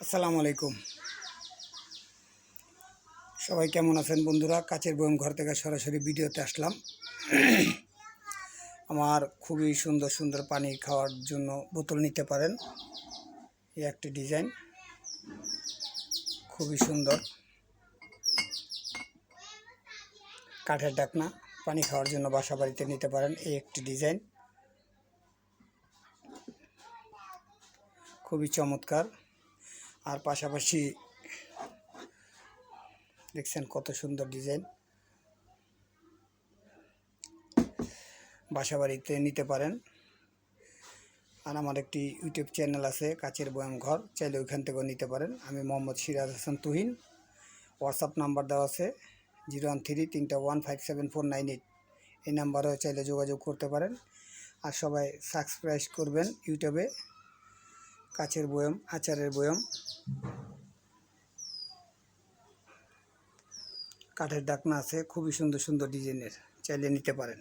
আসসালামু আলাইকুম। সবাই কেমন আছেন বন্ধুরা? কাচের বয়ম ঘর থেকে সরাসরি ভিডিওতে আসলাম। আমার খুবই সুন্দর সুন্দর পানি খাওয়ার জন্য বোতল নিতে পারেন। এই একটি ডিজাইন খুবই সুন্দর, কাঠের ঢাকনা, পানি খাওয়ার জন্য বাসা বাড়িতে নিতে পারেন। এই একটি ডিজাইন খুবই চমৎকার। আর পাশাপাশি দেখছেন কত সুন্দর ডিজাইন, বাসা বাড়িতে নিতে পারেন। আর আমার একটি ইউটিউব চ্যানেল আছে কাচের বয়ম ঘর, চাইলে ওইখান থেকেও নিতে পারেন। আমি মোহাম্মদ সিরাজ হাসান তুহিন। হোয়াটসঅ্যাপ নাম্বার দেওয়া আছে 01331157498। এই নাম্বারেও চাইলে যোগাযোগ করতে পারেন। আর সবাই সাবস্ক্রাইব করবেন ইউটিউবে। কাচের বয়ম, আচারের বয়ম, কাঠের ঢাকনা আছে, খুবই সুন্দর সুন্দর ডিজাইনের, চাইলে নিতে পারেন।